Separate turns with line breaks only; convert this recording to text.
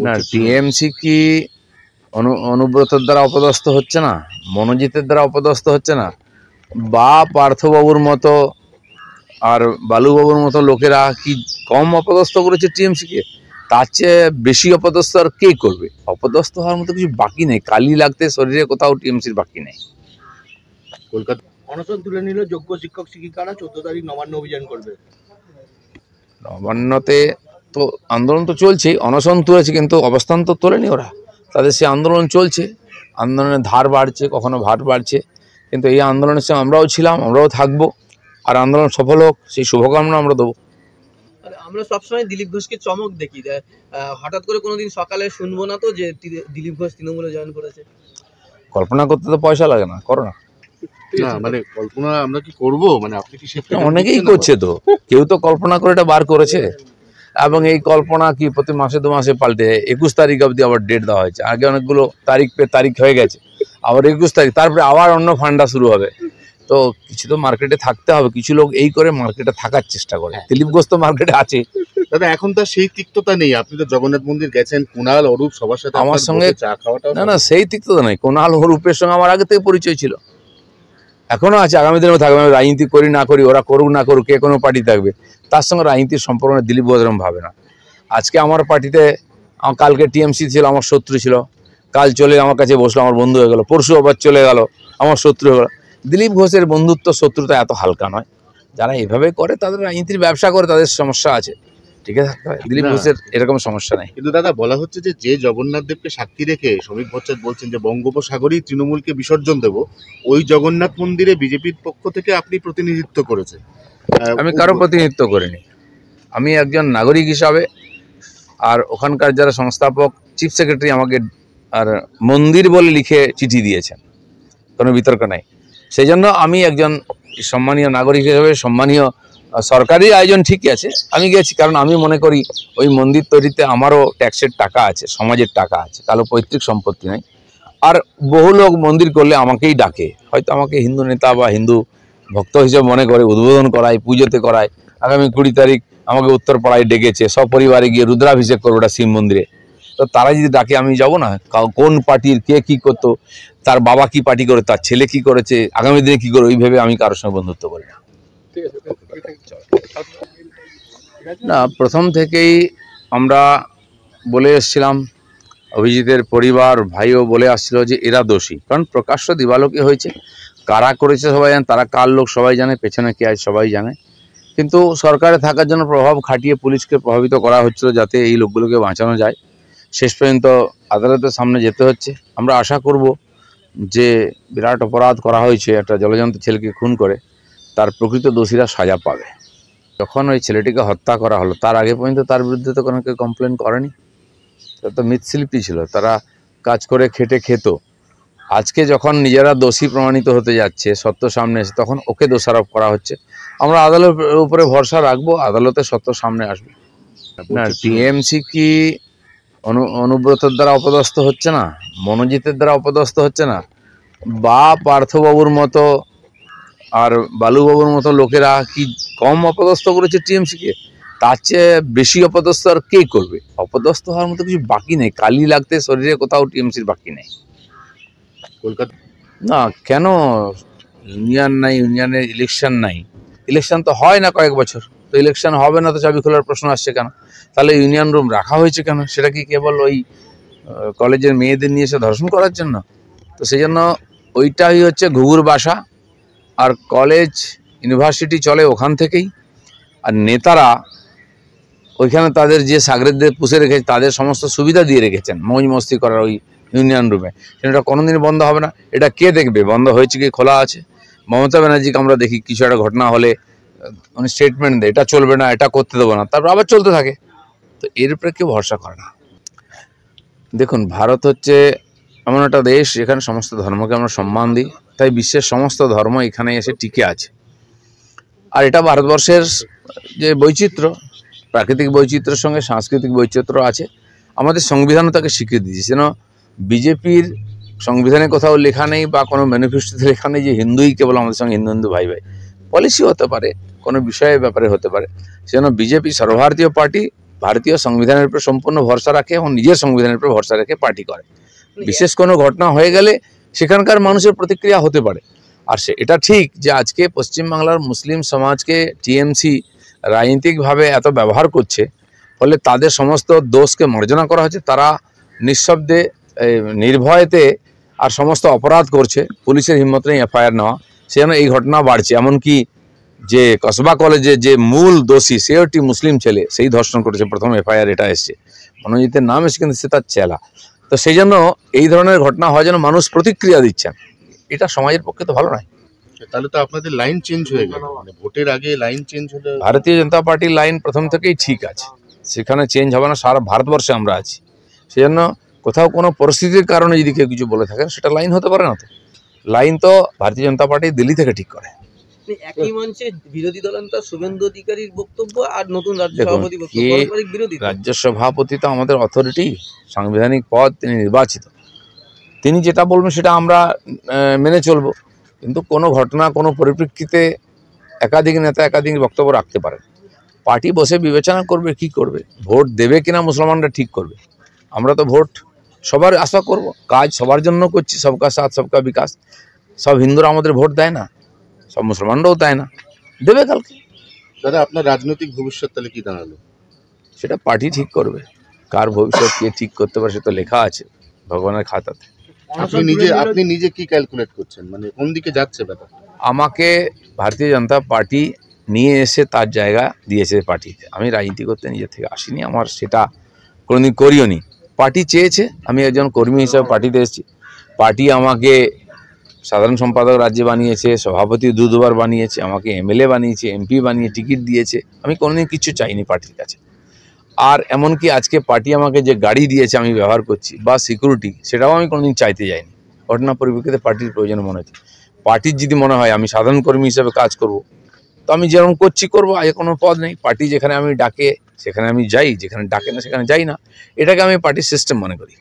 না, টিএমসি কি অনুব্রতের দ্বারা অপদস্থ হচ্ছে না, মনোজিতের দ্বারা অপদস্থ হচ্ছে না, বা পার্থবাবুর মতো আর বালুবাবুর মতো লোকেরা কি কম অপদস্থ করেছে টিএমসিকে? তার চেয়ে বেশি অপদস্থ আর কে করবে? অপদস্থ হওয়ার মতো কিছু বাকি নেই, কালি লাগতে শরীরে কোথাও টিএমসির বাকি নেই।
কলকাতা অনশন তুলে নিল যোগ্য শিক্ষক শিক্ষিকারা, 14 তারিখ নবান্ন অভিযান করবে।
নবান্নতে তো আন্দোলন তো চলছেই, অনশন তুলেছে কিন্তু অবস্থান তো তোলেনি ওরা, তাদের সে আন্দোলন চলছে, আন্দোলনের ধার বাড়ছে, কখনো ভার বাড়ছে, কিন্তু এই আন্দোলনের সঙ্গে আমরাও ছিলাম, আমরাও থাকবো, আর আন্দোলন সফল হোক সেই শুভকামনা আমরা দেবো।
আমরা সবসময় দিলীপ ঘোষকে চমক দেখি, হঠাৎ করে কোনোদিন সকালে শুনবো না তো যে দিলীপ ঘোষ তৃণমূলে জয়েন করেছে।
কল্পনা করতে তো পয়সা লাগে না, করো না।
না মানে কল্পনা আমরা কি করব, মানে আপনি কি
অনেকেই করছে, তো কেউ তো কল্পনা করে এটা বার করেছে, এবং এই কল্পনা কি প্রতি মাসে 2 মাসে পাল্টে 21 তারিখ অবধি আবার ডেট দেওয়া হয়েছে, আগে অনেকগুলো তারিখ হয়ে গেছে, আবার 21 তারিখ, তারপরে আবার অন্য ফান্ডা শুরু হবে। তো কিছু তো মার্কেটে থাকতে হবে, কিছু লোক এই করে মার্কেটে থাকার চেষ্টা করে। দিলীপ ঘোষ তো মার্কেটে আছে
দাদা, এখন তার সেই তিক্ততা নেই। আপনি তো জগন্নাথ মন্দির গেছেন, কুণাল অরূপ সবার সাথে
আমার সঙ্গে
চা খাওয়াটা।
না, সেই তিক্ততা নেই, কুণাল অরূপের সঙ্গে আমার আগে থেকে পরিচয় ছিল, এখনো আছে, আগামী দিনেও থাকবে। আমি রাজনীতি করি না করি, ওরা করুক না করুক, কে কোনো পার্টি থাকবে, তার সঙ্গে রাজনীতির সম্পর্ক দিলীপ ঘোষ এরকম ভাবে না। আজকে আমার পার্টিতে, কালকে টিএমসি ছিল, আমার শত্রু ছিল, কাল চলে আমার কাছে বসলো, আমার বন্ধু হয়ে গেল, পরশু আবার চলে গেল, আমার শত্রু হয়ে গেল। দিলীপ ঘোষের বন্ধুত্ব শত্রুতা এত হালকা নয়, যারা এভাবে করে তাদের রাজনীতির ব্যবসা করে, তাদের সমস্যা আছে, ঠিক আছে। দিলীপ ঘোষের এরকম সমস্যা নেই।
কিন্তু দাদা, বলা হচ্ছে যে জগন্নাথ দেবকে সাক্ষী রেখে শ্রমিক ভট্টাচার্য বলছেন যে বঙ্গোপসাগরেই তৃণমূলকে বিসর্জন দেব, ওই জগন্নাথ মন্দিরে বিজেপির পক্ষ থেকে আপনি প্রতিনিধিত্ব করেছেন।
আমি কারো প্রতিনিধিত্ব করিনি, আমি একজন নাগরিক হিসাবে, আর ওখানকার যারা সংস্থাপক, চিফ সেক্রেটারি আমাকে আর মন্দির বলে লিখে চিঠি দিয়েছেন, কোনো বিতর্ক নাই। সেই জন্য আমি একজন সম্মানীয় নাগরিক হিসেবে, সম্মানীয় সরকারি আয়োজন ঠিকই আছে, আমি গেছি, কারণ আমি মনে করি ওই মন্দির তৈরিতে আমারও ট্যাক্সের টাকা আছে, সমাজের টাকা আছে, কারো পৈতৃক সম্পত্তি নাই। আর বহু লোক মন্দির করলে আমাকেই ডাকে, হয়তো আমাকে হিন্দু নেতা বা হিন্দু ভক্ত হিসেবে মনে করে, উদ্বোধন করায়, পুজোতে করায়। আগামী 20 তারিখ আমাকে উত্তরপাড়ায় ডেকেছে, সপরিবারে গিয়ে রুদ্রাভিষেক করবো ওটা শিব মন্দিরে। তো তারা যদি ডাকে আমি যাব না? কোন পার্টির কে কি করতো, তার বাবা কি পার্টি করে, তার ছেলে কি করেছে, আগামী দিনে কি করে, ওই ভেবে আমি কারোর সঙ্গে বন্ধুত্ব করি না। না, প্রথম থেকেই আমরা বলে এসেছিলাম, অভিজিতের পরিবার ভাইও বলে আসছিল যে এরা দোষী, কারণ প্রকাশ্য দিবালোকে হয়েছে, কারা করেছে সবাই জানে, তারা কার লোক সবাই জানে, পেছনে কে আছে সবাই জানে। কিন্তু সরকারে থাকার জন্য প্রভাব খাটিয়ে পুলিশকে প্রভাবিত করা হচ্ছিল যাতে এই লোকগুলোকে বাঁচানো যায়। শেষ পর্যন্ত আদালতের সামনে যেতে হচ্ছে। আমরা আশা করব যে বিরাট অপরাধ করা হয়েছে, একটা জলজন্ত ছেলেকে খুন করে, তার প্রকৃত দোষীরা সাজা পাবে। যখন ওই ছেলেটিকে হত্যা করা হলো, তার আগে পর্যন্ত তার বিরুদ্ধে তো কোনো কেউ কমপ্লেন করেনি, তারা তো মৃৎশিল্পী ছিল, তারা কাজ করে খেটে খেত। আজকে যখন নিজেরা দোষী প্রমাণিত হতে যাচ্ছে, সত্য সামনে এসে, তখন ওকে দোষারোপ করা হচ্ছে। আমরা আদালতের উপরে ভরসা রাখবো, আদালতে সত্য সামনে আসবে। না, টিএমসি কি অনুব্রতের দ্বারা অপদস্থ হচ্ছে না, মনোজিতের দ্বারা অপদস্থ হচ্ছে না, বা পার্থবাবুর মতো আর বালুবাবুর মতো লোকেরা কি কম অপদস্থ করেছে টিএমসিকে? তার চেয়ে বেশি অপদস্থ আর কে করবে? অপদস্থ হওয়ার মতো কিছু বাকি নেই, কালি লাগতে শরীরে কোথাও টিএমসির বাকি নেই।
কলকাতা
না, কেন ইউনিয়ন নাই, ইউনিয়নের ইলেকশন নাই? ইলেকশন তো হয় না কয়েক বছর, তো ইলেকশন হবে না তো চাবি খোলার প্রশ্ন আসছে কেন? তাহলে ইউনিয়ন রুম রাখা হয়েছে কেন? সেটা কি কেবল ওই কলেজের মেয়েদের নিয়ে এসে ধর্ষণ করার জন্য? তো সেই জন্য ওইটাই হচ্ছে ঘুঘুর বাসা, আর কলেজ ইউনিভার্সিটি চলে ওখান থেকেই, আর নেতারা ওইখানে তাদের যে সাগরেদদের পুষে রেখেছে, তাদের সমস্ত সুবিধা দিয়ে রেখেছেন মৌজ মস্তি করার ওই ইউনিয়ন রুমে। সেটা কোনোদিন বন্ধ হবে না। এটা কে দেখবে বন্ধ হয়েছে কি খোলা আছে? মমতা ব্যানার্জিকে আমরা দেখি কিছু একটা ঘটনা হলে উনি স্টেটমেন্ট দেয়, এটা চলবে না, এটা করতে দেবো না, তারপর আবার চলতে থাকে। তো এর উপরে কেউ ভরসা করে না। দেখুন, ভারত হচ্ছে এমন একটা দেশ যেখানে সমস্ত ধর্মকে আমরা সম্মান দিই, তাই বিশ্বের সমস্ত ধর্ম এখানে এসে টিকে আছে। আর এটা ভারতবর্ষের যে বৈচিত্র্য, প্রাকৃতিক বৈচিত্র্যের সঙ্গে সাংস্কৃতিক বৈচিত্র্য আছে, আমাদের সংবিধানও তাকে স্বীকৃতি দিয়েছে। যেন বিজেপির সংবিধানে কোথাও লেখা নেই বা কোনো ম্যানিফেস্টোতে লেখা নেই যে হিন্দুই কেবল আমাদের সঙ্গে হিন্দু হিন্দু ভাই ভাই। পলিসি হতে পারে, কোনো বিষয়ের ব্যাপারে হতে পারে, সেজন্য বিজেপি সর্বভারতীয় পার্টি, ভারতীয় সংবিধানের উপর সম্পূর্ণ ভরসা রাখে এবং নিজের সংবিধানের উপর ভরসা রেখে পার্টি করে। বিশেষ কোনো ঘটনা হয়ে গেলে সেখানকার মানুষের প্রতিক্রিয়া হতে পারে। আর এটা ঠিক যে আজকে পশ্চিমবাংলার মুসলিম সমাজকে টিএমসি রাজনৈতিকভাবে এত ব্যবহার করছে, ফলে তাদের সমস্ত দোষকে মার্জনা করা হচ্ছে। তারা নিঃশব্দে নির্ভয়তে আর সমস্ত অপরাধ করছে, পুলিশের হিম্মত নেই এফআইআর নেওয়া, সেজন্য এই ঘটনা বাড়ছে। এমনকি যে কসবা কলেজে যে মূল দোষী সেও একটি মুসলিম ছেলে, সেই ধর্ষণ করেছে, প্রথম এফআইআর এটা এসছে, মনোজিতের নাম এসে কিন্তু সে তার চেলা। তো সেই জন্য এই ধরনের ঘটনা হয় যেন মানুষ প্রতিক্রিয়া দিচ্ছেন, এটা সমাজের পক্ষে তো ভালো নয়।
তাহলে তো আপনাদের লাইন চেঞ্জ হয়ে গেল, মানে ভোটের আগে লাইন চেঞ্জ হলে।
ভারতীয় জনতা পার্টির লাইন প্রথম থেকেই ঠিক আছে, সেখানে চেঞ্জ হবে না। সারা ভারতবর্ষে আমরা আছি, সেজন্য কোথাও কোনো পরিস্থিতির কারণে যদি কেউ কিছু বলে থাকেন সেটা লাইন হতে পারে না। তো লাইন তো ভারতীয় জনতা পার্টি দিল্লি থেকে ঠিক করে।
একই মঞ্চে বিরোধী দলনেতা শুভেন্দু অধিকারীর বক্তব্য আর নতুন রাজ্য
দেখুন,
সভাপতি বক্তব্য, পারস্পরিক বিরোধী।
রাজ্য সভাপতি তো আমাদের অথরিটি, সাংবিধানিক পদ, তিনি নির্বাচিত, তিনি যেটা বলবেন সেটা আমরা মেনে চলবো। কিন্তু কোনো ঘটনা, কোনো পরিপ্রেক্ষিতে একাধিক নেতা একাধিক বক্তব্য রাখতে পারেন। পার্টি বসে বিবেচনা করবে কি করবে, ভোট দেবে কিনা মুসলমানরা ঠিক করবে। আমরা তো ভোট সবার আশা করব, কাজ সবার জন্য করছি, সবকা সাথ সবকা বিকাশ। সব হিন্দুরা আমাদের ভোট দেয় না, সব মুসলমানরাও দেয় না, দেবে কালকে।
দাদা, আপনার রাজনৈতিক ভবিষ্যৎ তাহলে কি দাঁড়ালো?
সেটা পার্টি ঠিক করবে, কার ভবিষ্যৎ কে ঠিক করতে পারে সে তো লেখা আছে ভগবানের খাতাতে।
আপনি নিজে কি ক্যালকুলেট করছেন, মানে কোন দিকে যাচ্ছে ব্যাপার?
আমাকে ভারতীয় জনতা পার্টি নিয়ে এসে তার জায়গা দিয়েছে পার্টিতে। আমি রাজনীতি করতে নিজে থেকে আসিনি, আমার সেটা কোনোদিন করিও নি। পার্টি চেয়েছে, আমি একজন কর্মী হিসেবে পার্টিতে এসেছি। পার্টি আমাকে সাধারণ সম্পাদক রাজ্যে বানিয়েছে, সভাপতি দুবার বানিয়েছে, আমাকে এমএলএ বানিয়েছে, এমপি বানিয়ে টিকিট দিয়েছে। আমি কোনোদিন কিছু চাইনি পার্টির কাছে। আর এমনকি আজকে পার্টি আমাকে যে গাড়ি দিয়েছে আমি ব্যবহার করছি, বা সিকিউরিটি, সেটাও আমি কোনোদিন চাইতে যাইনি। ঘটনা পরিপ্রেক্ষিতে পার্টির প্রয়োজন মনে হচ্ছে। পার্টির যদি মনে হয় আমি সাধারণ কর্মী হিসেবে কাজ করব, তো আমি যেরকম করছি করবো, আগে কোনো পদ নেই। পার্টি যেখানে আমি ডাকে সেখানে আমি যাই, যেখানে ডাকে না সেখানে যাই না। এটাকে আমি পার্টির সিস্টেম মনে করি।